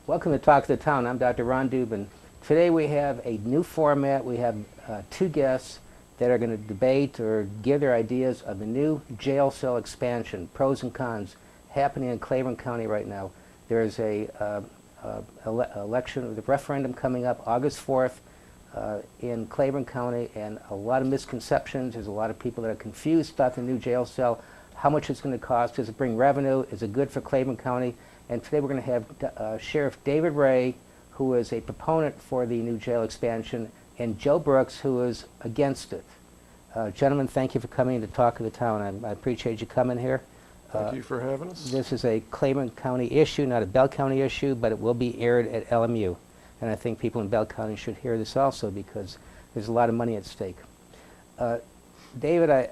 Welcome to Talk of the Town. I'm Dr. Ron Dubin. Today we have a new format. We have two guests that are going to debate or give their ideas of the new jail cell expansion, pros and cons, happening in Claiborne County right now. There's a election, the referendum coming up August 4th in Claiborne County, and a lot of misconceptions. There's a lot of people that are confused about the new jail cell, how much it's going to cost, does it bring revenue, is it good for Claiborne County? And today we're going to have Sheriff David Ray, who is a proponent for the new jail expansion, and Joe Brooks, who is against it. Gentlemen, thank you for coming to Talk of the Town. I appreciate you coming here. Thank you for having us. This is a Claiborne County issue, not a Bell County issue, but it will be aired at LMU. And I think people in Bell County should hear this also because there's a lot of money at stake. David, I'll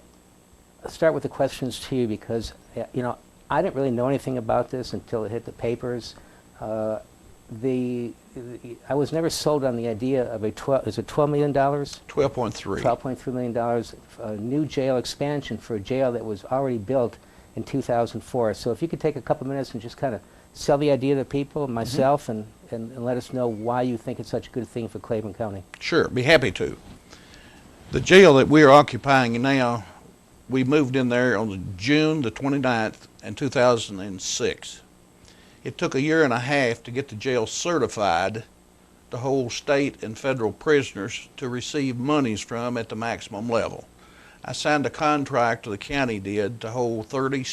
start with the questions to you because, you know, I didn't really know anything about this until it hit the papers. I was never sold on the idea of is it $12 million? $12.3. $12.3 million, a new jail expansion for a jail that was already built in 2004. So if you could take a couple minutes and just kind of sell the idea to people, myself, and let us know why you think it's such a good thing for Claiborne County. Sure, be happy to. The jail that we are occupying now, we moved in there on June the 29th in 2006. It took a year and a half to get the jail certified to hold state and federal prisoners to receive monies from at the maximum level. I signed a contract, the county did, to hold 30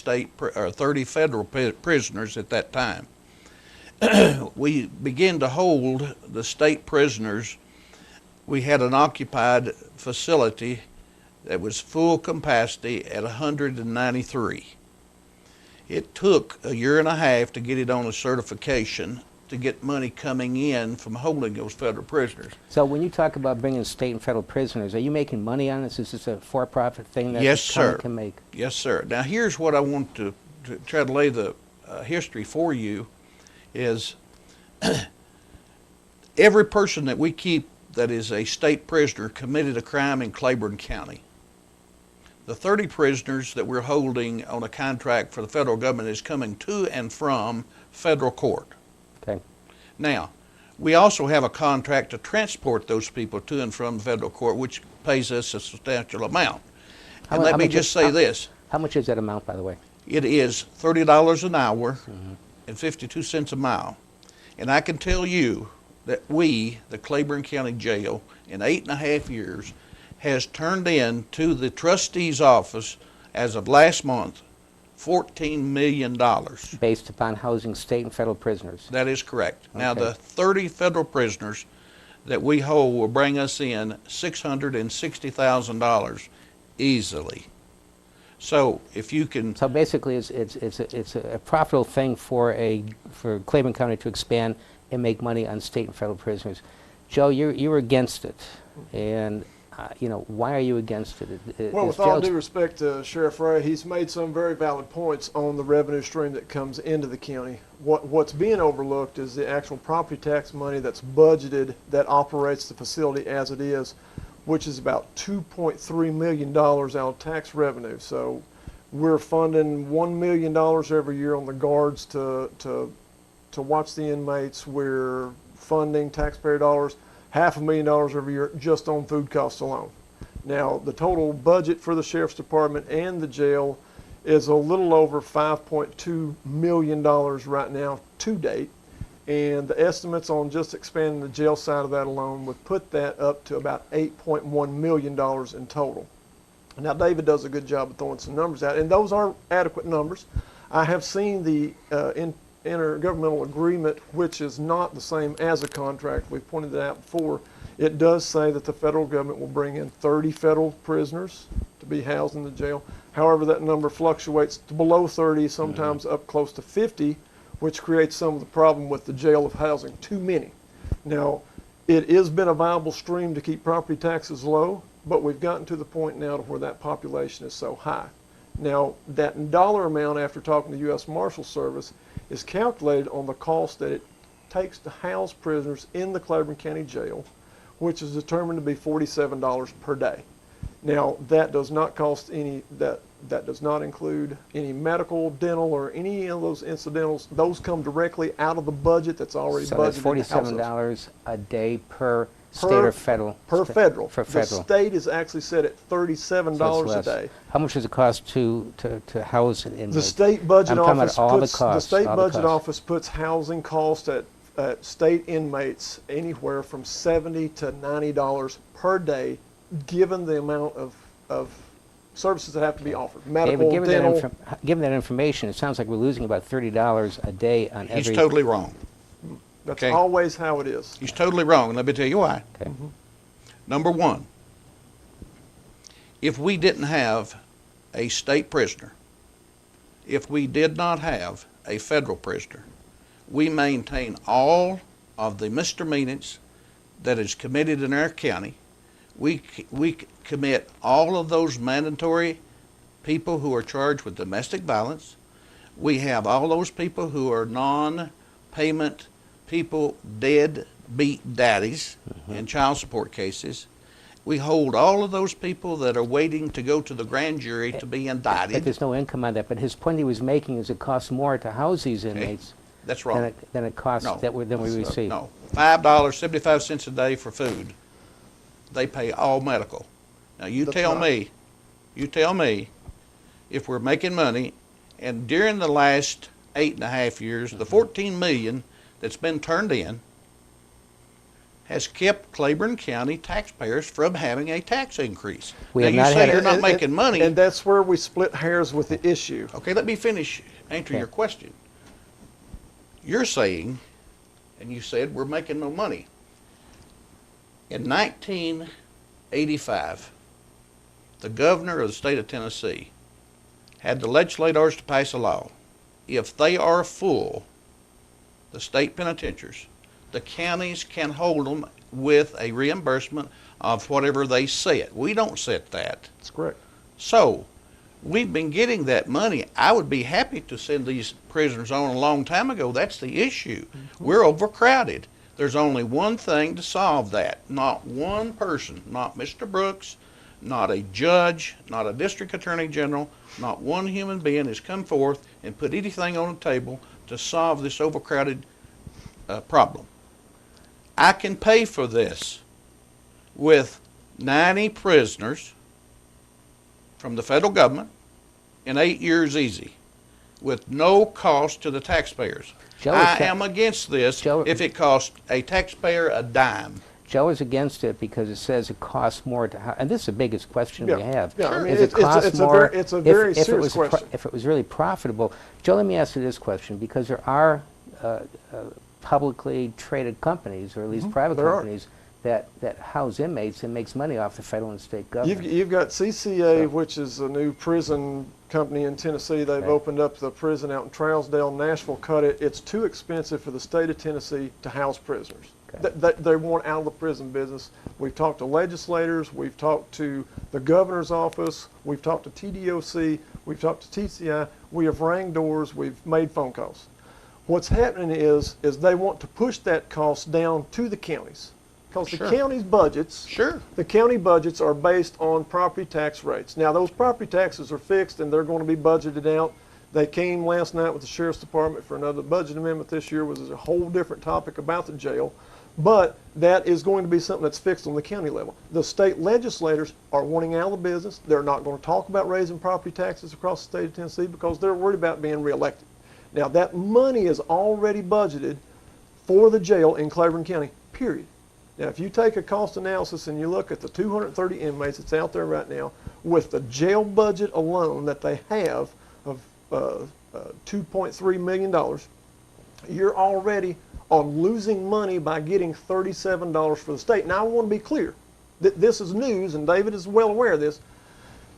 federal prisoners at that time. We began to hold the state prisoners. We had an occupied facility that was full capacity at 193. It took a year and a half to get it on a certification to get money coming in from holding those federal prisoners. So when you talk about bringing state and federal prisoners, are you making money on this? Is this a for-profit thing that Yes, the county sir. can make? Yes, sir. Now here's what I want to try to lay the history for you is every person that we keep that is a state prisoner committed a crime in Claiborne County. The 30 prisoners that we're holding on a contract for the federal government is coming to and from federal court. Okay. Now, we also have a contract to transport those people to and from federal court, which pays us a substantial amount. And let me just say this. How much is that amount, by the way? It is $30 an hour and 52 cents a mile. And I can tell you that we, the Claiborne County Jail, in 8.5 years, has turned in to the trustee's office as of last month $14 million. Based upon housing state and federal prisoners. That is correct. Okay. Now the 30 federal prisoners that we hold will bring us in $660,000 easily. So if you can. So basically, it's a profitable thing for Claiborne County to expand and make money on state and federal prisoners. Joe, you were against it, and you know, why are you against it? Well, with all due respect to Sheriff Ray, he's made some very valid points on the revenue stream that comes into the county. What's being overlooked is the actual property tax money that's budgeted that operates the facility as it is, which is about $2.3 million out of tax revenue. So we're funding $1 million every year on the guards to watch the inmates. We're funding taxpayer dollars, $500,000 every year just on food costs alone. Now, the total budget for the Sheriff's Department and the jail is a little over $5.2 million right now to date. And the estimates on just expanding the jail side of that alone would put that up to about $8.1 million in total. Now, David does a good job of throwing some numbers out, and those are adequate numbers. I have seen the intergovernmental agreement, which is not the same as a contract. We've pointed that out before. It does say that the federal government will bring in 30 federal prisoners to be housed in the jail. However, that number fluctuates to below 30, sometimes up close to 50, which creates some of the problem with the jail of housing too many. Now, it has been a viable stream to keep property taxes low, but we've gotten to the point now to where that population is so high. Now, that dollar amount, after talking to the U.S. Marshal Service, is calculated on the cost that it takes to house prisoners in the Claiborne County Jail, which is determined to be $47 per day. Now, that does not cost any, that That does not include any medical, dental, or any of those incidentals. Those come directly out of the budget that's already So budgeted. that's $47 a day per state or federal? Per federal. For The federal. state is actually set at $37 So a that's less. day. How much does it cost to house an inmate? The state budget I'm talking office about all the puts costs, the state all the budget costs. office puts housing cost at state inmates anywhere from $70 to $90 per day, given the amount of services that have to be offered. Medical, David, dental. given that information, it sounds like we're losing about $30 a day on every... He's totally wrong. That's Okay. always how it is. He's totally wrong, and let me tell you why. Okay. Number one, if we didn't have a state prisoner, if we did not have a federal prisoner, we maintain all of the misdemeanors that is committed in our county. We commit all of those mandatory people who are charged with domestic violence. We have all those people who are non-payment people, deadbeat daddies in child support cases. We hold all of those people that are waiting to go to the grand jury to be But indicted. there's no income on that. But his point he was making is it costs more to house these inmates That's wrong. than it costs No. than we receive. No, $5.75 a day for food. They pay all medical. Now you That's tell right. me, if we're making money, and during the last 8.5 years, the $14 million that's been turned in has kept Claiborne County taxpayers from having a tax increase. We Now have you not say had you're a- not making money. And that's where we split hairs with the issue. Okay, let me finish answering Okay. your question. You're saying, and you said we're making no money. In 1985, the governor of the state of Tennessee had the legislators to pass a law. If they are full, the state penitentiaries, the counties can hold them with a reimbursement of whatever they set. We don't set that. That's correct. So, we've been getting that money. I would be happy to send these prisoners on a long time ago. That's the issue. We're overcrowded. There's only one thing to solve that. Not one person, not Mr. Brooks, not a judge, not a district attorney general, not one human being has come forth and put anything on the table to solve this overcrowded problem. I can pay for this with 90 prisoners from the federal government in 8 years easy, with no cost to the taxpayers. Joe, I am against this Joe- if it costs a taxpayer a dime. Joe is against it because it says it costs more to house, and this is the biggest question we have. Yeah, I mean, Is it cost it's more? a very if it serious was question. if it was really profitable, Joe, let me ask you this question, because there are publicly traded companies, or at least private There are. companies, that house inmates and makes money off the federal and state government. You've got CCA, which is a new prison company in Tennessee. They've Okay. opened up the prison out in Trousdale. Nashville cut it. It's too expensive for the state of Tennessee to house prisoners. Okay. They want out of the prison business. We've talked to legislators. We've talked to the governor's office. We've talked to TDOC. We've talked to TCI. We have rang doors. We've made phone calls. What's happening is they want to push that cost down to the counties. Because Sure. the county's budgets, Sure. the county budgets are based on property tax rates. Now, those property taxes are fixed and they're going to be budgeted out. They came last night with the sheriff's department for another budget amendment this year, which is a whole different topic about the jail. But that is going to be something that's fixed on the county level. The state legislators are wanting out of the business. They're not going to talk about raising property taxes across the state of Tennessee because they're worried about being reelected. Now, that money is already budgeted for the jail in Claiborne County, period. Now, if you take a cost analysis and you look at the 230 inmates that's out there right now, with the jail budget alone that they have of $2.3 million, you're already on losing money by getting $37 for the state. Now, I want to be clear that this is news, and David is well aware of this.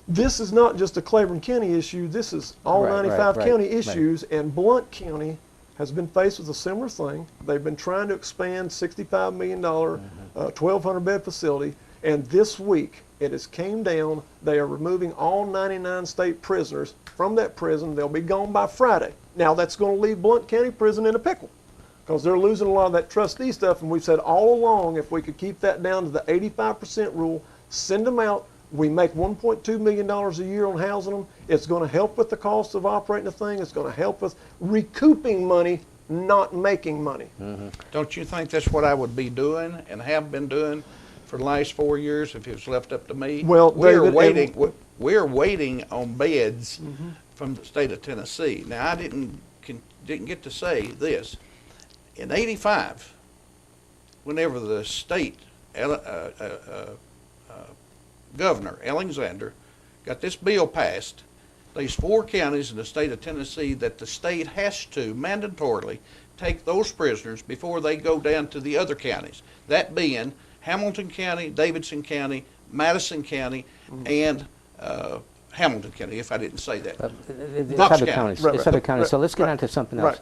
This is not just a Claiborne County issue. This is all Right, 95 right, county right. issues, and Blount County has been faced with a similar thing. They've been trying to expand $65 million, 1,200 bed facility, and this week it has came down. They are removing all 99 state prisoners from that prison. They'll be gone by Friday. Now, that's going to leave Blount County Prison in a pickle because they're losing a lot of that trustee stuff, and we've said all along if we could keep that down to the 85% rule, send them out, We make $1.2 million a year on housing them. It's going to help with the cost of operating the thing. It's going to help with recouping money, not making money. Don't you think that's what I would be doing and have been doing for the last 4 years if it was left up to me? Well, we're David, waiting on beds from the state of Tennessee. Now, I didn't get to say this. In '85, whenever the state governor, Alexander, got this bill passed, these 4 counties in the state of Tennessee that the state has to mandatorily take those prisoners before they go down to the other counties. That being Hamilton County, Davidson County, Madison County, and Hamilton County, if I didn't say that. It's Knox other County. counties. Right, It's right, other counties. right, So let's get right. on to something else. Right.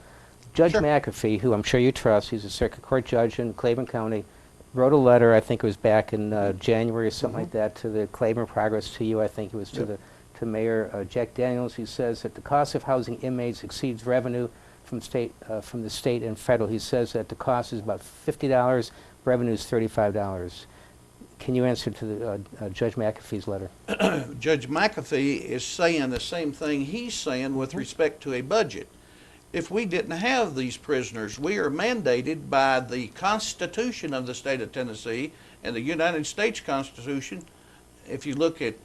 Judge Sure. McAfee, who I'm sure you trust, he's a circuit court judge in Claiborne County, wrote a letter, I think it was back in January or something like that, to the Claiborne Progress, to you, I think it was to Mayor Jack Daniels. He says that the cost of housing inmates exceeds revenue from the state and federal. He says that the cost is about $50, revenue is $35. Can you answer to the Judge McAfee's letter? Judge McAfee is saying the same thing he's saying with respect to a budget. If we didn't have these prisoners, we are mandated by the Constitution of the state of Tennessee and the United States Constitution. If you look at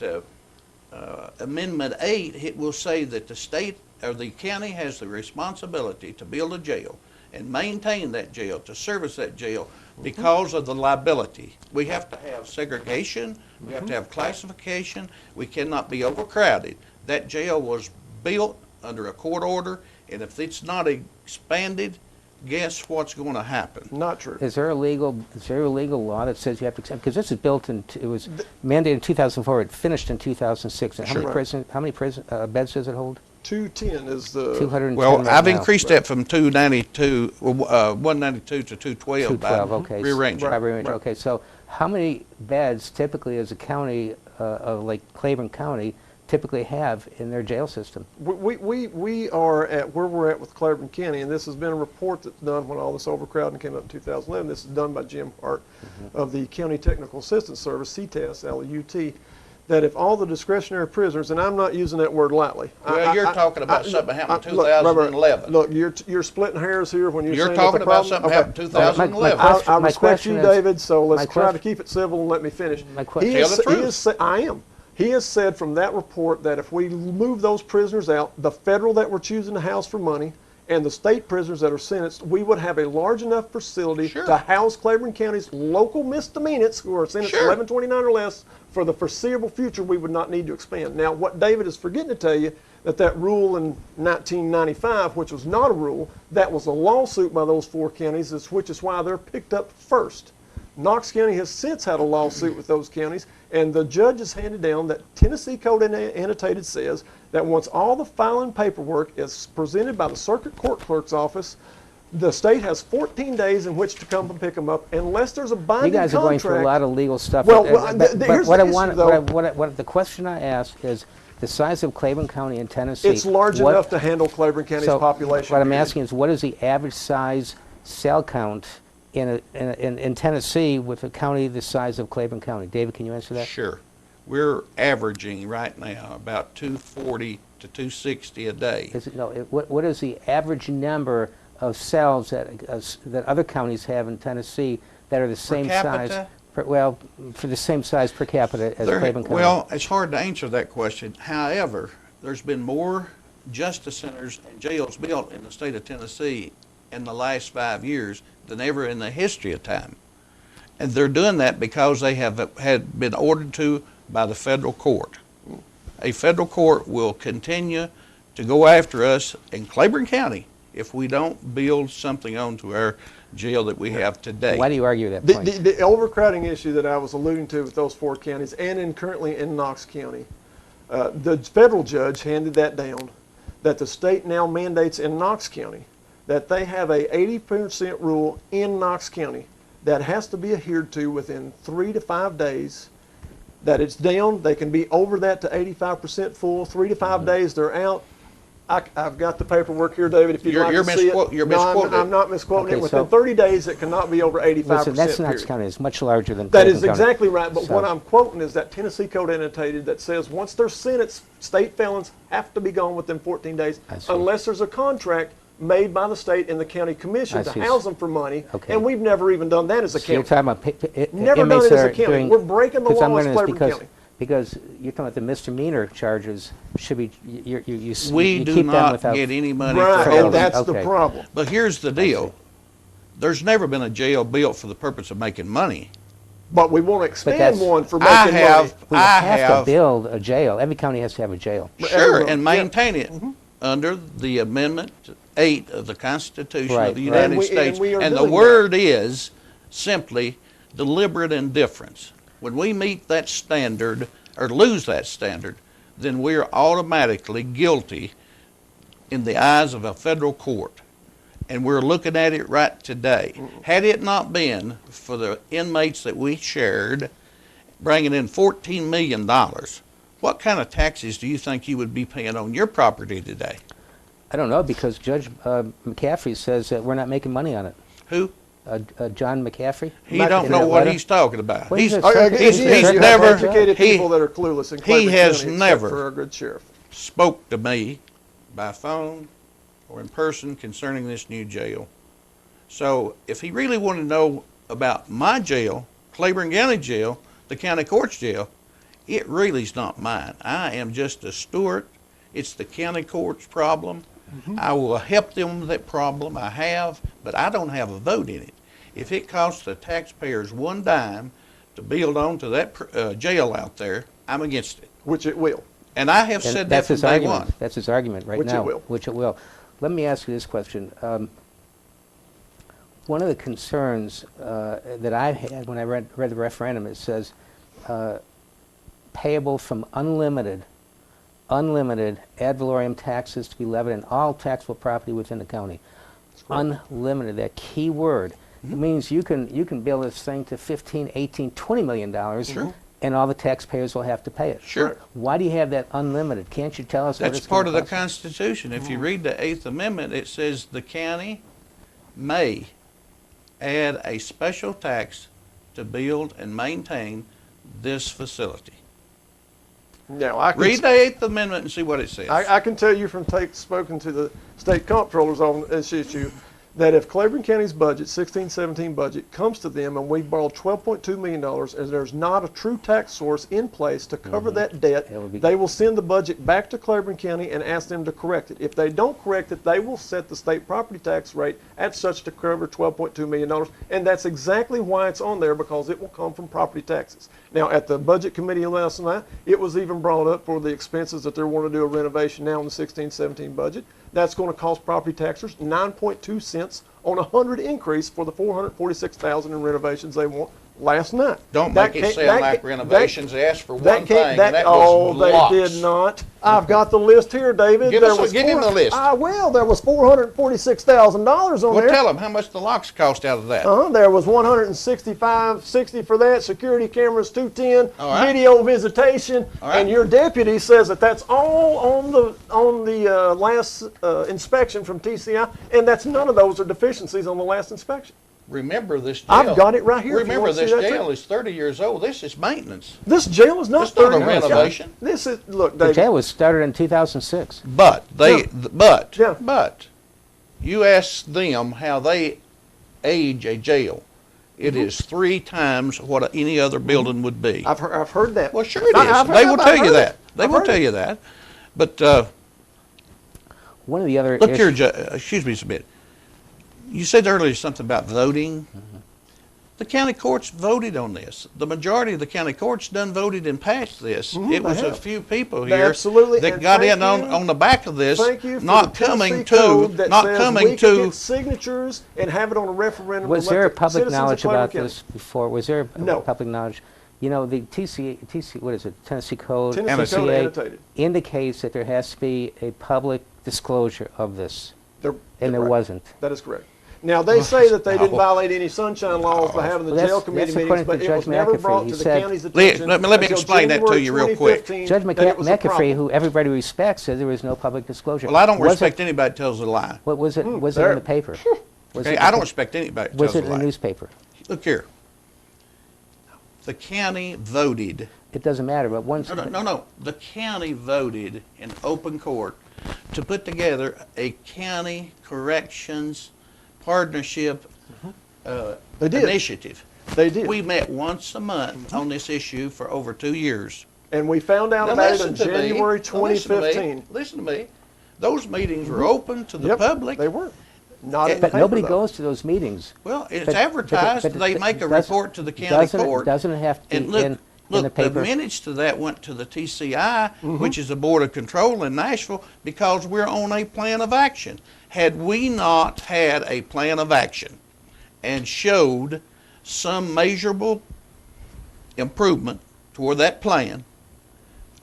Amendment 8, it will say that the state or the county has the responsibility to build a jail and maintain that jail, to service that jail because of the liability. We have to have segregation, we have to have classification, we cannot be overcrowded. That jail was built under a court order, and if it's not expanded, guess what's going to happen? Not true. Is there a legal law that says you have to expand? Because this is built in, it was mandated in 2004, it finished in 2006. And Sure. how many beds does it hold? 210 is the 210 Well, right I've now. increased that from 292, 192 to 212 by 212, okay. rearranging. By rearranging, Right. okay. So how many beds typically as a county of like Claiborne County typically have in their jail system? we are at where we're at with Claiborne County, and this has been a report that's done when all this overcrowding came up in 2011. This is done by Jim Hart of the County Technical Assistance Service, CTAS, LUT, that if all the discretionary prisoners, and I'm not using that word lightly. Well, you're talking about something that happened in look, 2011. Look, you're splitting hairs here when you're You're saying talking that the about problem, something okay. happened in 2011. I My respect question you, is- David, so my let's try to question- keep it civil and let me finish. My question- Tell the truth. I am. He has said from that report that if we move those prisoners out, the federal that we're choosing to house for money, and the state prisoners that are sentenced, we would have a large enough facility Sure. to house Claiborne County's local misdemeanants who are sentenced Sure. 1129 or less for the foreseeable future. We would not need to expand. Now, what David is forgetting to tell you, that rule in 1995, which was not a rule, that was a lawsuit by those 4 counties, which is why they're picked up first. Knox County has since had a lawsuit with those counties, and the judge has handed down that Tennessee Code Annotated says that once all the filing paperwork is presented by the circuit court clerk's office, the state has 14 days in which to come and pick them up, unless there's a binding You guys are going through a contract. lot of legal stuff. Well, But here's what the I want, issue, though. what the question I ask is the size of Claiborne County in Tennessee. It's large what- enough to handle Claiborne County's so population. What I'm period. asking is, what is the average size cell count in Tennessee with a county the size of Claiborne County? David, can you answer that? Sure. We're averaging right now about 240 to 260 a day. Is it, no, what is the average number of cells that other counties have in Tennessee that are the same size? capita? Well, for the same size per capita as Claiborne County. Well, it's hard to answer that question. However, there's been more justice centers and jails built in the state of Tennessee in the last 5 years than ever in the history of time. And they're doing that because they had been ordered to by the federal court. A federal court will continue to go after us in Claiborne County if we don't build something onto our jail that we have today. Why do you argue that The, point? the, the overcrowding issue that I was alluding to with those 4 counties and currently in Knox County, the federal judge handed that down, that the state now mandates in Knox County that they have a 80% rule in Knox County that has to be adhered to within 3 to 5 days, that it's down. They can be over that to 85% full, 3 to 5 days they're out. I've got the paperwork here, David, if you'd like to see it. You're No, misquoting I'm it. not misquoting Okay, it. Within so- 30 days, it cannot be over 85%. Listen, that's Knox period. County. It's much larger than That Claiborne is County. exactly right, but So- what I'm quoting is that Tennessee code annotated that says once they're sentenced, state felons have to be gone within 14 days I see. unless there's a contract made by the state and the county commission I to see. house them for money, Okay. and we've never even done that as a So you're county. talking about Never done inmates it as that a are county. doing- We're breaking the because I'm law as learning this Claiborne because, County. because you're talking about the misdemeanor charges should be, you We you do keep them not without. get any money Right, for those. and that's the Okay. problem. But here's the deal. There's never been a jail built for the purpose of making money. But we want to expand that's- one for I making have- money. We I have have- to build a jail. Every county has to have a jail. Sure, everyone- and yeah. maintain it under the Amendment 8 of the Constitution Right, of the right. United And we- States. and we are And the doing that. word is simply deliberate indifference. When we meet that standard or lose that standard, then we're automatically guilty in the eyes of a federal court. And we're looking at it right today. Had it not been for the inmates that we shared bringing in $14 million, what kind of taxes do you think you would be paying on your property today? I don't know, because Judge McCaffrey says that we're not making money on it. Who? John McCaffrey? He don't In know that what letter? he's talking about. What is He's, it? he's Again, you have never, educated he people that are clueless in Claiborne has County, except never- for our good sheriff. spoke to me by phone or in person concerning this new jail. So if he really wanted to know about my jail, Claiborne County Jail, the county court's jail, it really is not mine. I am just a steward. It's the county court's problem. I will help them with that problem. I have, but I don't have a vote in it. If it costs the taxpayers one dime to build onto that jail out there, I'm against it. Which it will. And I have And said that that's from his day argument. one. That's his argument right Which it now. will. Which it will. Let me ask you this question. One of the concerns that I had when I read the referendum, it says payable from unlimited ad valorem taxes to be levied on all taxable property within the county. Unlimited, that key word. It means you can bill this thing to 15, 18, 20 million dollars, Sure. and all the taxpayers will have to pay it. Sure. Why do you have that unlimited? Can't you tell us what That's it's part gonna of the cost? Constitution. If you read the 8th Amendment, it says the county may add a special tax to build and maintain this facility. Now, I can Read the 8th Amendment and see what it says. I can tell you from spoken to the state comptrollers on this issue that if Claiborne County's budget, 16-17 budget, comes to them and we borrowed $12.2 million and there's not a true tax source in place to cover that debt, It will be- they will send the budget back to Claiborne County and ask them to correct it. If they don't correct it, they will set the state property tax rate at such to cover $12.2 million. And that's exactly why it's on there, because it will come from property taxes. Now, at the budget committee last night, it was even brought up for the expenses that they want to do a renovation now in the 16-17 budget. That's going to cost property taxers 9.2 cents on 100 increase for the 446,000 in renovations they want last night. Don't That make it can't- sound that like can't- renovations. They asked for that one can't- thing, and that oh, was blocks. they did not. I've got the list here, David. Give him the list. I will. There was $446,000 on Well, there. tell them how much the locks cost out of that. There was $165.60 for that. Security cameras, 210. All right. Video visitation, All right. and your deputy says that that's all on the last inspection from TCI, and that's none of those are deficiencies on the last inspection. Remember this jail. I've got it right here if you Remember want to this see that jail too. is 30 years old. This is maintenance. This jail is not It's not a 30 years old. renovation. This is look, The David. jail was started in 2006. But Yeah. but you ask them how they age a jail. It is 3 times what any other building would be. I've heard that. Well, sure it I've is. They will heard tell you it. that. They I've will heard tell it. you that. But One of the other look here, issues- excuse me just a minute. You said earlier something about voting. The county courts voted on this. The majority of the county courts done voted and passed this. It they was a have. few people They here absolutely- that and got thank in on, you- on the back of this, Thank you for not the coming Tennessee to, code that not says coming we can to. get signatures and have it on a referendum. Was to there a elect the public citizens of knowledge Claiborne about County. this before? Was there No. public knowledge? You know, the TC, what is it, Tennessee Code, Tennessee Code TCA, annotated. indicates that there has to be a public disclosure of this, They're- and there right. wasn't. That is correct. Now, they say that they didn't violate any sunshine laws by having the Well, jail that's committee according meetings, to but it Judge was never McAfee. brought He to the said- county's attention. Let me until explain that to January you real quick. 2015 Judge that it was a McAfee, problem. who everybody respects, said there was no public disclosure. Well, I don't Was respect it, anybody that tells a lie. what was it? Was it there. in the paper? Was Okay, it I don't respect anybody that Was tells it a in the lie. newspaper? Look here. The county voted. It doesn't matter, but once. No. The county voted in open court to put together a county corrections partnership They did. initiative. They did. We met once a month on this issue for over 2 years. And we found out Now about it in listen to me. January Now listen to me. 2015. Listen to me. Those meetings were open to the Yep, public. They were. Not in the But paper, nobody though. goes to those meetings. Well, it's But- advertised. but They it make a doesn't- report to the county court. Doesn't it have to And be look, in look, the paper? the minutes to that went to the TCI, which is the Board of Control in Nashville, because we're on a plan of action. Had we not had a plan of action and showed some measurable improvement toward that plan,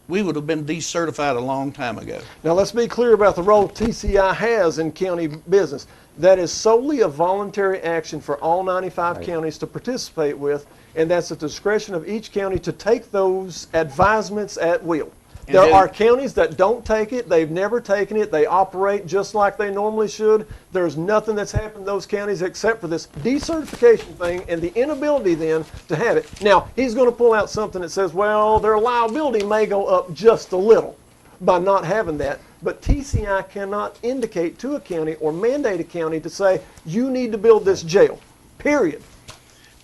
we would have been decertified a long time ago. Now, let's be clear about the role TCI has in county business. That is solely a voluntary action for all 95 Right. counties to participate with, and that's at the discretion of each county to take those advisements at will. And There then- are counties that don't take it. They've never taken it. They operate just like they normally should. There's nothing that's happened in those counties except for this decertification thing and the inability then to have it. Now, he's going to pull out something that says, well, their liability may go up just a little by not having that. But TCI cannot indicate to a county or mandate a county to say, you need to build this jail, period.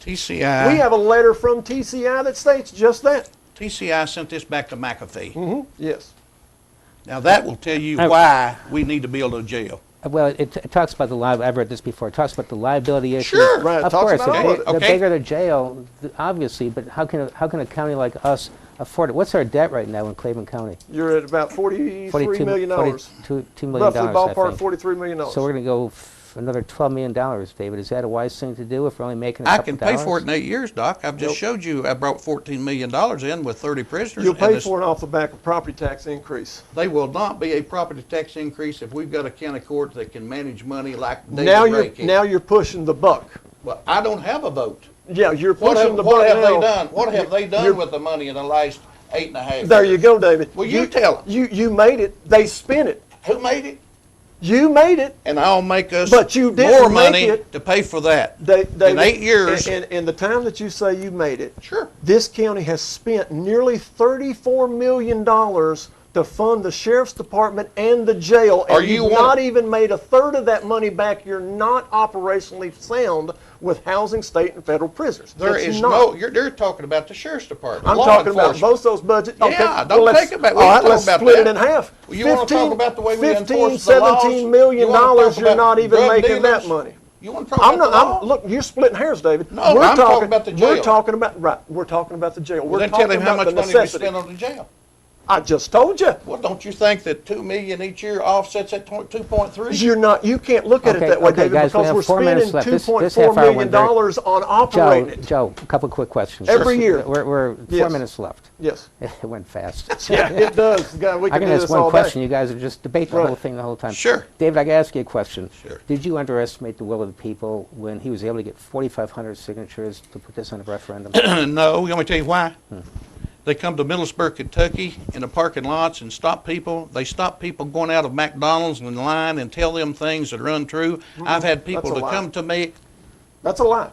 TCI, We have a letter from TCI that states just that. TCI sent this back to McAfee. Yes. Now that will tell you I- why we need to build a jail. Well, it talks about the I've read this before. It talks about the liability issue. Sure. Right, it Of talks course, about all of it. the Okay. bigger the jail, obviously. But how can a county like us afford it? What's our debt right now in Claiborne County? You're at about $43 million. $42 million, Roughly I ballpark think. $43 million. So we're going to go another $12 million, David. Is that a wise thing to do if we're only making a I couple can pay dollars? for it in 8 years, Doc. I've just showed you I brought $14 million in with 30 prisoners. You'll and pay this- for it off the back of property tax increase. They will not be a property tax increase if we've got a county court that can manage money like David Ray can. Now you're pushing the buck. Well, I don't have a vote. Yeah, you're What pushing have, the what buck have now. they done? What have they done You're- with the money in the last 8.5 There you years? go, David. Well, you tell 'em. You made it. They spent it. Who made it? You made it. And I'll make us But you didn't more make money it. to pay for that. They, In 8 years. In the time that you say you made it, Sure. this county has spent nearly $34 million to fund the sheriff's department and the jail, Are and you you've one- not even made a third of that money back. You're not operationally sound with housing state and federal prisoners. There It's is not. no, you're talking about the sheriff's department. I'm law talking about enforcement. both those budgets. Yeah, don't let's- take it back. We All can right, talk let's about split it that. in half. Well, you wanna talk about the way we 15, enforce the laws? $17 million You wanna talk you're about not even drug making that dealers? money. You want to talk I'm about not. the law? Look, you're splitting hairs, David. No, I'm talking about the We're jail. talking about right. We're talking about the jail. Well, We're then talking tell him how about much the money we necessity. spend on the jail. I just told you. Well, don't you think that $2 million each year offsets at 2.3? You're not. You can't look at it Okay, that way, okay, David, guys, we because have we're 4 minutes spending left. This $2.4 half hour million went very- on operating it. Joe, a couple quick questions. Every year. We're 4 Yes. minutes left. Yes. It went fast. Yeah, it does. God, we I can can do ask this one all question. day. You guys are just debating the Right. whole thing the whole time. Sure. David, I got to ask you a question. Sure. Did you underestimate the will of the people when he was able to get 4,500 signatures to put this on a referendum? No, let me tell you why. They come to Middlesburg, Kentucky, in the parking lots and stop people. They stop people going out of McDonald's in line and tell them things that are untrue. I've had people That's a to lie. come to me. That's a lie.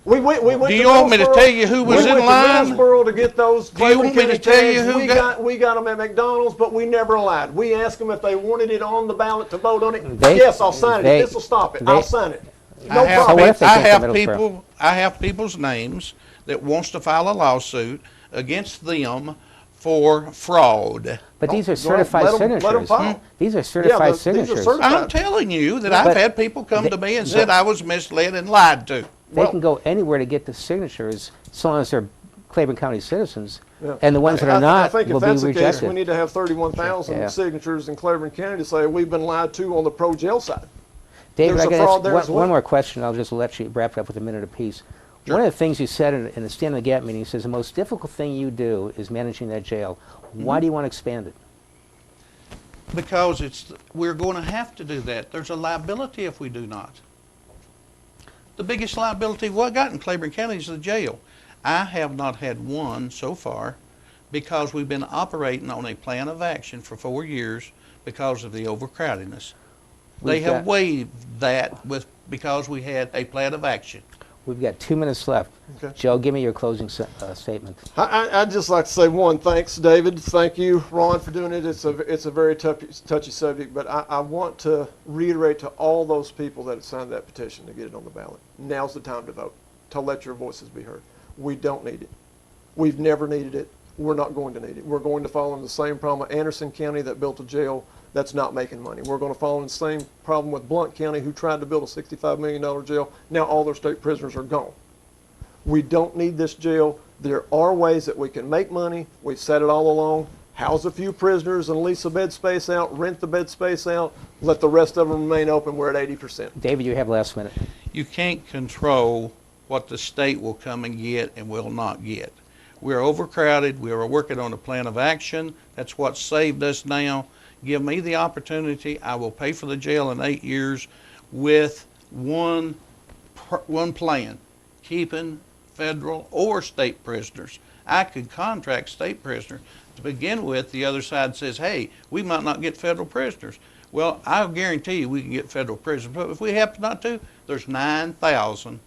We went Do to you want me to Middlesboro. tell you who was we in went line? to Middlesboro to get those. Do you want me to Claiborne tell County you tags. who we got them at McDonald's, but we never lied. We asked them if they wanted it on the ballot to vote on it. They- Yes, I'll sign it. they- This will stop it. they- I'll sign it. No I have, So what if they I came to have Middlesboro? people. I have people's names that wants to file a lawsuit against them for fraud. But these are Go ahead. certified Let 'em signatures. file. These are certified these are signatures. certified. I'm telling you that I've But had people come they- to me and said I was misled and lied to. They Well- can go anywhere to get the signatures, so long as they're Claiborne County citizens. Yeah. And the ones that are I not think will if be that's the case, rejected. we need to have 31,000 Yeah. signatures in Claiborne County to say we've been lied to on the pro-jail side. David, There's I a got fraud there as well. one more question. I'll just let you wrap it up with a minute apiece. One of the things you said in the Stand the Gap meeting, you says the most difficult thing you do is managing that jail. Why do you want to expand it? Because we're going to have to do that. There's a liability if we do not. The biggest liability what got in Claiborne County is the jail. I have not had one so far because we've been operating on a plan of action for 4 years because of the overcrowdedness. They have waived that because we had a plan of action. We've got 2 minutes left. Okay. Joe, give me your closing statement. I'd just like to say one, thanks, David. Thank you, Ron, for doing it. It's a very touchy subject, but I want to reiterate to all those people that have signed that petition to get it on the ballot. Now's the time to vote, to let your voices be heard. We don't need it. We've never needed it. We're not going to need it. We're going to fall in the same problem with Anderson County that built a jail that's not making money. We're going to fall in the same problem with Blount County, who tried to build a $65 million jail. Now all their state prisoners are gone. We don't need this jail. There are ways that we can make money. We've said it all along. House a few prisoners and lease the bed space out, rent the bed space out, let the rest of them remain open. We're at 80%. David, you have last minute. You can't control what the state will come and get and will not get. We're overcrowded. We are working on a plan of action. That's what saved us now. Give me the opportunity. I will pay for the jail in 8 years with one plan, keeping federal or state prisoners. I could contract state prisoners. To begin with, the other side says, hey, we might not get federal prisoners. Well, I'll guarantee you we can get federal prisoners. But if we happen not to, there's 9,000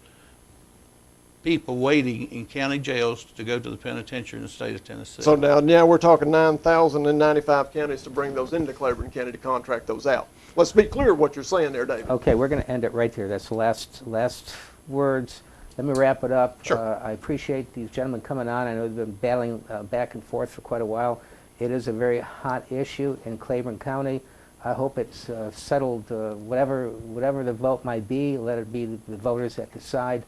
people waiting in county jails to go to the penitentiary in the state of Tennessee. So now we're talking 9,095 counties to bring those into Claiborne County to contract those out. Let's be clear what you're saying there, David. Okay, we're going to end it right there. That's the last words. Let me wrap it up. Sure. I appreciate these gentlemen coming on. I know they've been battling back and forth for quite a while. It is a very hot issue in Claiborne County. I hope it's settled. Whatever the vote might be, let it be the voters that decide.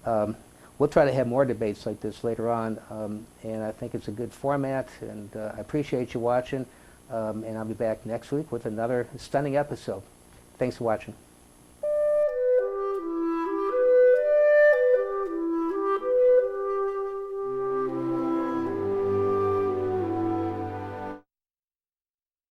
We'll try to have more debates like this later on, and I think it's a good format, and I appreciate you watching, and I'll be back next week with another stunning episode. Thanks for watching.